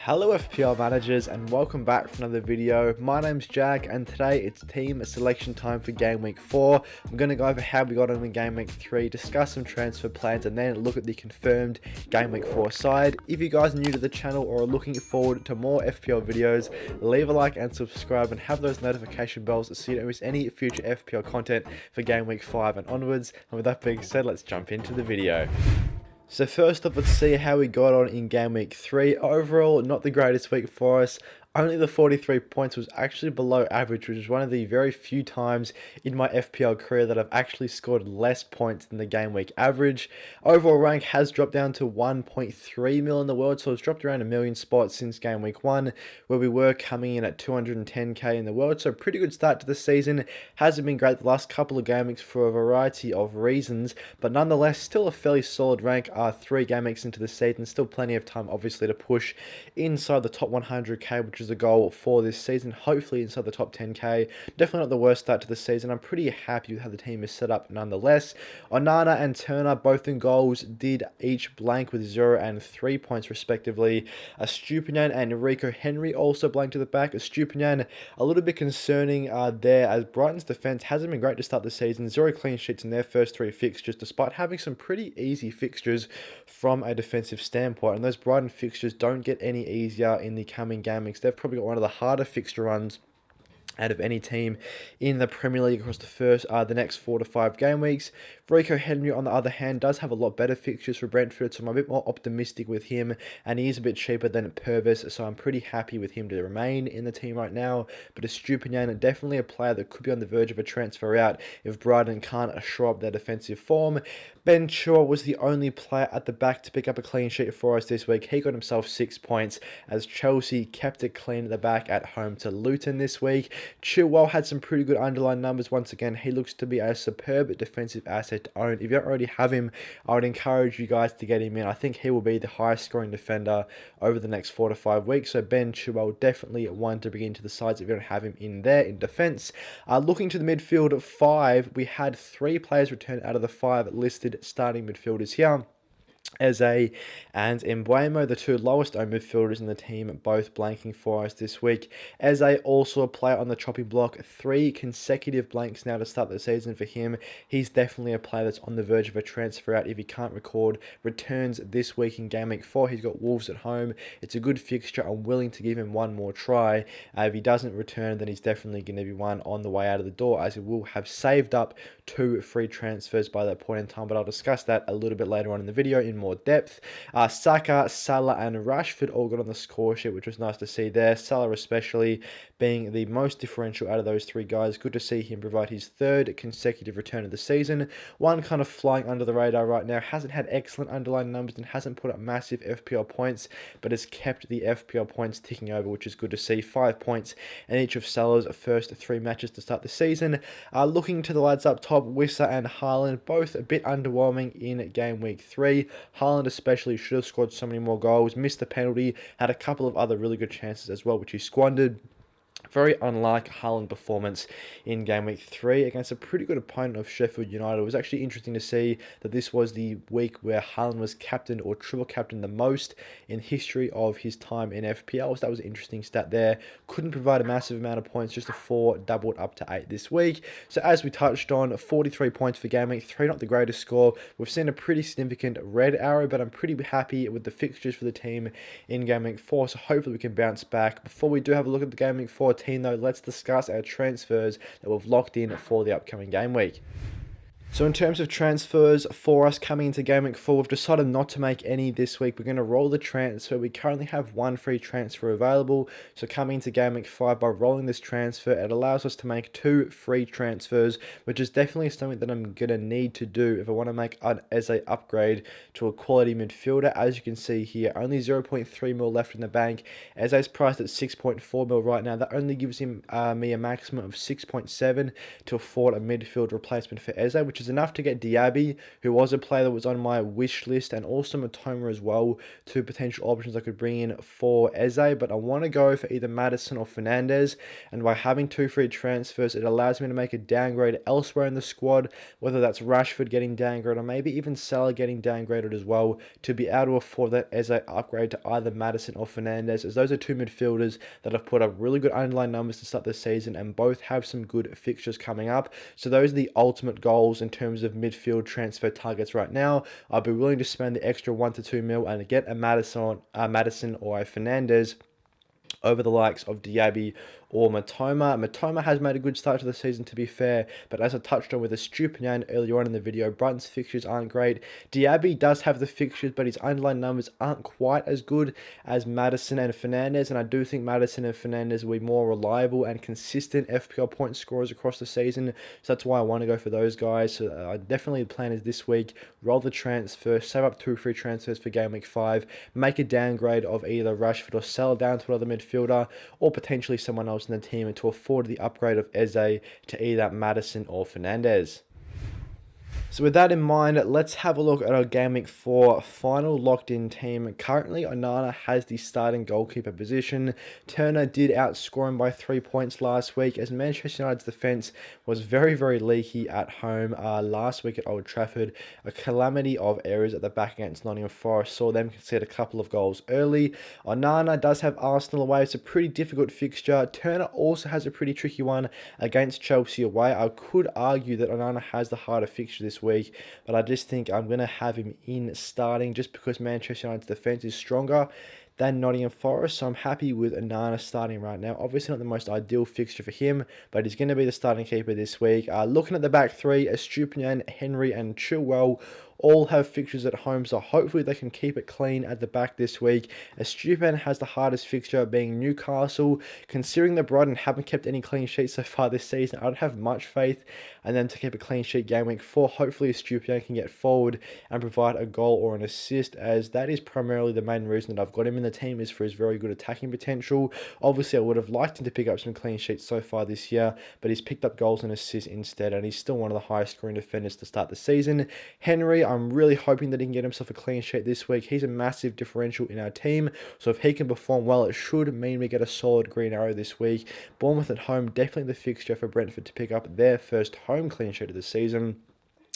Hello FPL managers and welcome back for another video. My name's Jack and today it's team selection time for game week 4. I'm going to go over how we got on in game week 3, discuss some transfer plans and then look at the confirmed game week 4 side. If you guys are new to the channel or are looking forward to more FPL videos, leave a like and subscribe and have those notification bells so you don't miss any future FPL content for game week 5 and onwards. And with that being said, let's jump into the video. So first up, let's see how we got on in game week 3. Overall, not the greatest week for us. Only the 43 points was actually below average, which is one of the very few times in my FPL career that I've actually scored less points than the game week average. Overall rank has dropped down to 1.3 mil in the world, so it's dropped around a million spots since game week 1, where we were coming in at 210k in the world, so pretty good start to the season. Hasn't been great the last couple of game weeks for a variety of reasons, but nonetheless, still a fairly solid rank. 3 game weeks into the season, still plenty of time obviously to push inside the top 100k, which is the goal for this season, hopefully inside the top 10k. Definitely not the worst start to the season. I'm pretty happy with how the team is set up nonetheless. Onana and Turner both in goals, did each blank with 0 and 3 points respectively. Stupinian and Rico Henry also blanked to the back. Stupinian a little bit concerning there, as Brighton's defence hasn't been great to start the season. 0 clean sheets in their first 3 fixtures, despite having some pretty easy fixtures from a defensive standpoint, and those Brighton fixtures don't get any easier in the coming game weeks. They've probably got one of the harder fixture runs out of any team in the Premier League across the next 4 to 5 game weeks. Rico Henry, on the other hand, does have a lot better fixtures for Brentford, so I'm a bit more optimistic with him, and he is a bit cheaper than Purvis, so I'm pretty happy with him to remain in the team right now. But Estupinian, definitely a player that could be on the verge of a transfer out if Brighton can't shore up their defensive form. Ben Chua was the only player at the back to pick up a clean sheet for us this week. He got himself 6 points, as Chelsea kept it clean at the back at home to Luton this week. Chilwell had some pretty good underlying numbers once again. He looks to be a superb defensive asset to own. If you don't already have him, I would encourage you guys to get him in. I think he will be the highest scoring defender over the next 4 to 5 weeks. So Ben Chilwell, definitely one to bring into the sides if you don't have him in there in defense. Looking to the midfield of 5, we had 3 players return out of the 5 listed starting midfielders here. Eze and Mbeumo, the 2 lowest owned midfielders in the team, both blanking for us this week. Eze also a player on the chopping block, 3 consecutive blanks now to start the season for him. He's definitely a player that's on the verge of a transfer out if he can't record returns this week in game week 4. He's got Wolves at home. It's a good fixture. I'm willing to give him one more try. If he doesn't return, then he's definitely going to be one on the way out of the door, as he will have saved up 2 free transfers by that point in time, but I'll discuss that a little bit later on in the video in more depth. Saka, Salah and Rashford all got on the score sheet, which was nice to see there. Salah especially being the most differential out of those 3 guys. Good to see him provide his 3rd consecutive return of the season. One kind of flying under the radar right now, hasn't had excellent underlying numbers and hasn't put up massive FPL points, but has kept the FPL points ticking over, which is good to see. 5 points in each of Salah's first 3 matches to start the season. Looking to the lads up top, Wissa and Haaland, both a bit underwhelming in game week 3. Haaland especially should have scored so many more goals, missed the penalty, had a couple of other really good chances as well, which he squandered. Very unlike Haaland performance in game week 3 against a pretty good opponent of Sheffield United. It was actually interesting to see that this was the week where Haaland was captained or triple captained the most in history of his time in FPL. So that was an interesting stat there. Couldn't provide a massive amount of points, just a 4, doubled up to 8 this week. So as we touched on, 43 points for game week 3, not the greatest score. We've seen a pretty significant red arrow, but I'm pretty happy with the fixtures for the team in game week 4. So hopefully we can bounce back. Before we do have a look at the game week 4 team though, let's discuss our transfers that we've locked in for the upcoming game week. So in terms of transfers for us coming into game week 4, we've decided not to make any this week. We're going to roll the transfer. We currently have 1 free transfer available. So coming into game week 5, by rolling this transfer, it allows us to make 2 free transfers, which is definitely something that I'm going to need to do if I want to make an Eze upgrade to a quality midfielder. As you can see here, only 0.3 mil left in the bank. Eze's priced at 6.4 mil right now. That only gives him me a maximum of 6.7 to afford a midfield replacement for Eze, which is is enough to get Diaby, who was a player that was on my wish list, and also Matoma as well, two potential options I could bring in for Eze. But I want to go for either Maddison or Fernandez, and by having two free transfers, it allows me to make a downgrade elsewhere in the squad, whether that's Rashford getting downgraded or maybe even Salah getting downgraded as well, to be able to afford that Eze upgrade to either Maddison or Fernandez, as those are two midfielders that have put up really good underlying numbers to start the season and both have some good fixtures coming up. So those are the ultimate goals in terms of midfield transfer targets right now. I'll be willing to spend the extra 1 to 2 mil and get a Maddison or a Fernandez over the likes of Diaby or Matoma. Matoma has made a good start to the season, to be fair, but as I touched on with Estupinian earlier on in the video, Brighton's fixtures aren't great. Diaby does have the fixtures, but his underlying numbers aren't quite as good as Maddison and Fernandez, and I do think Maddison and Fernandez will be more reliable and consistent FPL point scorers across the season, so that's why I want to go for those guys. So definitely the plan is this week, roll the transfer, save up 2 free transfers for Game Week 5, make a downgrade of either Rashford or Salah down to another midfielder, or potentially someone else in the team, and to afford the upgrade of Eze to either Maddison or Fernandez. So with that in mind, let's have a look at our Game Week 4 final locked-in team. Currently, Onana has the starting goalkeeper position. Turner did outscore him by 3 points last week, as Manchester United's defence was very, very leaky at home last week at Old Trafford. A calamity of errors at the back against Nottingham Forest saw them concede a couple of goals early. Onana does have Arsenal away. It's a pretty difficult fixture. Turner also has a pretty tricky one against Chelsea away. I could argue that Onana has the harder fixture this week, but I just think I'm going to have him in starting just because Manchester United's defence is stronger than Nottingham Forest, so I'm happy with Onana starting right now. Obviously not the most ideal fixture for him, but he's going to be the starting keeper this week. Looking at the back three, Estupinian, Henry and Chilwell all have fixtures at home, so hopefully they can keep it clean at the back this week. Estupinian has the hardest fixture, being Newcastle. Considering the Brighton haven't kept any clean sheets so far this season, I don't have much faith in them to keep a clean sheet Game Week 4. Hopefully Estupinian can get forward and provide a goal or an assist, as that is primarily the main reason that I've got him in the team, is for his very good attacking potential. Obviously I would have liked him to pick up some clean sheets so far this year, but he's picked up goals and assists instead, and he's still one of the highest scoring defenders to start the season. Henry, I'm really hoping that he can get himself a clean sheet this week. He's a massive differential in our team, so if he can perform well, it should mean we get a solid green arrow this week. Bournemouth at home, definitely the fixture for Brentford to pick up their first home clean sheet of the season.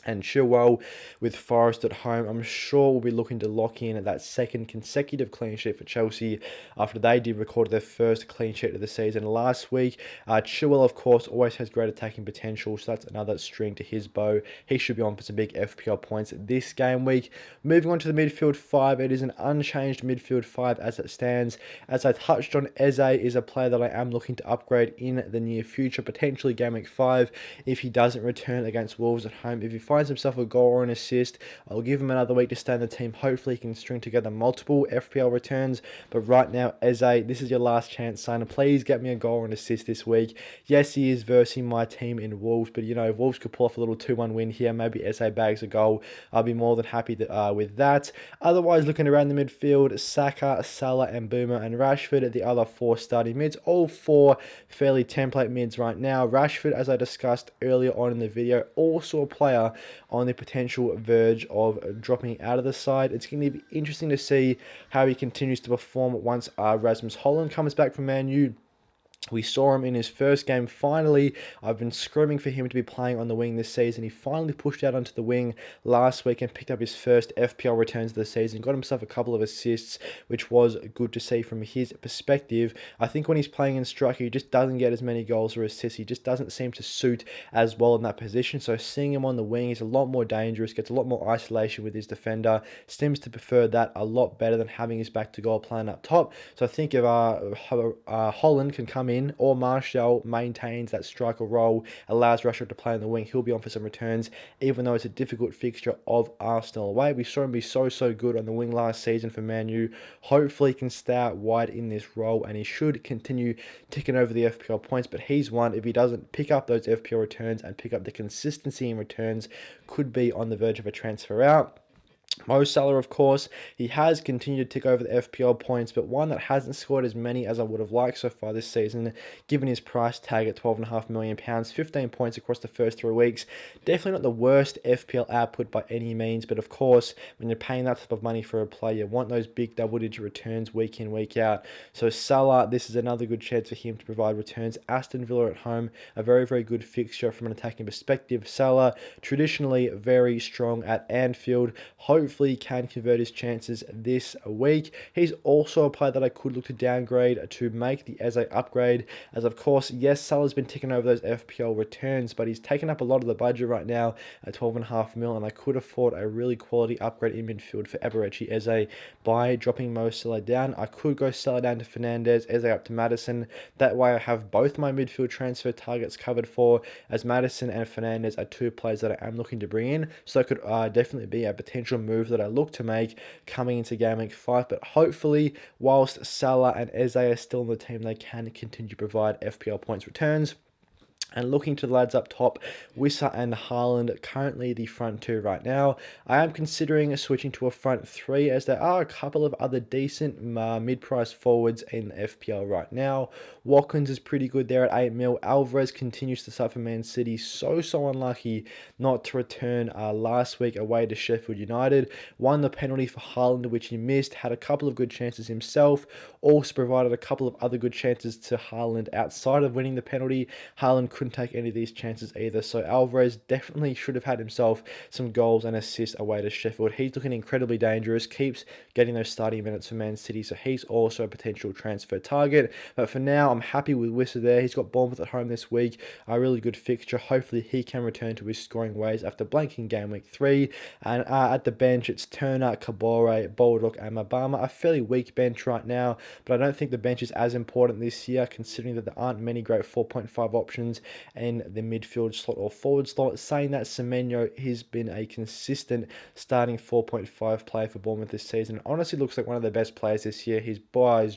And Chilwell with Forest at home, I'm sure we'll be looking to lock in at that second consecutive clean sheet for Chelsea after they did record their first clean sheet of the season last week. Chilwell, of course, always has great attacking potential, so that's another string to his bow. He should be on for some big FPL points this game week. Moving on to the midfield 5, it is an unchanged midfield 5 as it stands. As I touched on, Eze is a player that I am looking to upgrade in the near future, potentially Game Week 5 if he doesn't return against Wolves at home. If he finds himself a goal or an assist, I'll give him another week to stay in the team. Hopefully he can string together multiple FPL returns, but right now, Eze, this is your last chance, son. Please get me a goal or an assist this week. Yes, he is versing my team in Wolves, but you know, if Wolves could pull off a little 2-1 win here, maybe Eze bags a goal, I'll be more than happy with that. Otherwise, looking around the midfield, Saka, Salah and Boomer and Rashford, the other 4 starting mids, all 4 fairly template mids right now. Rashford, as I discussed earlier on in the video, also a player on the potential verge of dropping out of the side. It's going to be interesting to see how he continues to perform once Rasmus Haaland comes back from Man U. We saw him in his first game. Finally, I've been screaming for him to be playing on the wing this season. He finally pushed out onto the wing last week and picked up his first FPL returns of the season. Got himself a couple of assists, which was good to see from his perspective. I think when he's playing in striker, he just doesn't get as many goals or assists. He just doesn't seem to suit as well in that position. So seeing him on the wing is a lot more dangerous, gets a lot more isolation with his defender. Seems to prefer that a lot better than having his back to goal playing up top. So I think if Holland can come in, or Martial maintains that striker role, allows Rashford to play on the wing, he'll be on for some returns, even though it's a difficult fixture of Arsenal away. We saw him be so good on the wing last season for Man U. Hopefully he can stay out wide in this role, and he should continue ticking over the FPL points, but he's one, if he doesn't pick up those FPL returns and pick up the consistency in returns, could be on the verge of a transfer out. Mo Salah, of course, he has continued to tick over the FPL points, but one that hasn't scored as many as I would have liked so far this season, given his price tag at £12.5 million, 15 points across the first 3 weeks. Definitely not the worst FPL output by any means, but of course, when you're paying that type of money for a player, you want those big double-digit returns week in, week out. So Salah, this is another good chance for him to provide returns. Aston Villa at home, a very, very good fixture from an attacking perspective. Salah, traditionally very strong at Anfield. Hopefully can convert his chances this week. He's also a player that I could look to downgrade to make the Eze upgrade, as of course, yes, Salah's been ticking over those FPL returns, but he's taken up a lot of the budget right now at 12.5 mil, and I could afford a really quality upgrade in midfield for Eberechi Eze by dropping Mo Salah down. I could go Salah down to Fernandez, Eze up to Maddison. That way I have both my midfield transfer targets covered for, as Maddison and Fernandez are 2 players that I am looking to bring in, so it could definitely be a potential move that I look to make coming into Game Week 5. But hopefully, whilst Salah and Eze are still on the team, they can continue to provide FPL points returns. And looking to the lads up top, Wissa and Haaland, currently the front 2 right now. I am considering switching to a front 3, as there are a couple of other decent mid-price forwards in FPL right now. Watkins is pretty good there at 8 mil. Alvarez continues to suffer. Man City so unlucky not to return last week away to Sheffield United. Won the penalty for Haaland, which he missed. Had a couple of good chances himself. Also provided a couple of other good chances to Haaland outside of winning the penalty. Haaland couldn't take any of these chances either, so Alvarez definitely should have had himself some goals and assists away to Sheffield. He's looking incredibly dangerous, keeps getting those starting minutes for Man City, so he's also a potential transfer target. But for now, I'm happy with Wissa there. He's got Bournemouth at home this week, a really good fixture. Hopefully he can return to his scoring ways after blanking Game Week 3. And at the bench, it's Turner, Kabore, Baldock and Mabama. A fairly weak bench right now, but I don't think the bench is as important this year, considering that there aren't many great 4.5 options in the midfield slot or forward slot. Saying that, Semenyo has been a consistent starting 4.5 player for Bournemouth this season. Honestly looks like one of the best players this year. His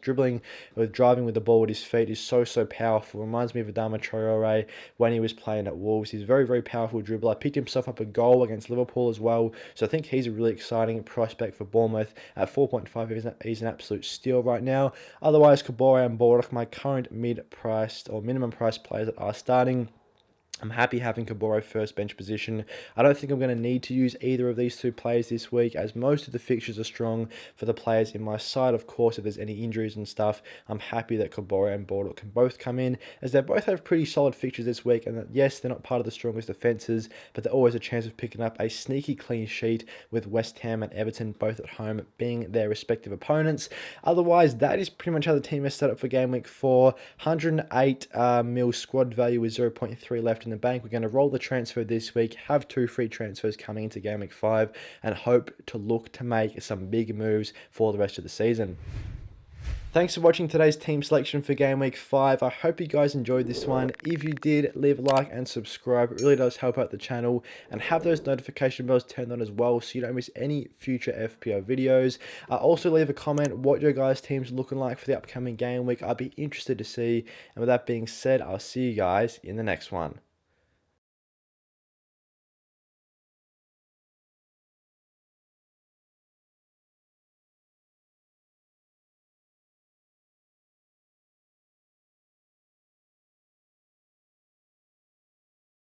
dribbling with driving with the ball with his feet is so powerful. Reminds me of Adama Traore when he was playing at Wolves. He's a very, very powerful dribbler. Picked himself up a goal against Liverpool as well. So I think he's a really exciting prospect for Bournemouth. At 4.5, he's an absolute steal right now. Otherwise, Kabore and Baldock, my current mid-priced or minimum price players that are starting. I'm happy having Kabore first bench position. I don't think I'm going to need to use either of these 2 players this week, as most of the fixtures are strong for the players in my side. Of course, if there's any injuries and stuff, I'm happy that Kabore and Baldock can both come in, as they both have pretty solid fixtures this week. And that, yes, they're not part of the strongest defences, but they're always a chance of picking up a sneaky clean sheet with West Ham and Everton both at home being their respective opponents. Otherwise, that is pretty much how the team is set up for Game Week 4. 108 mil squad value with 0.3 left in the bank. We're going to roll the transfer this week, have 2 free transfers coming into Game Week 5, and hope to look to make some big moves for the rest of the season. Thanks for watching today's team selection for Game Week 5. I hope you guys enjoyed this one. If you did, leave a like and subscribe. It really does help out the channel. And have those notification bells turned on as well, so you don't miss any future FPL videos. Also leave a comment what your guys' team's looking like for the upcoming game week. I'd be interested to see. And with that being said, I'll see you guys in the next one.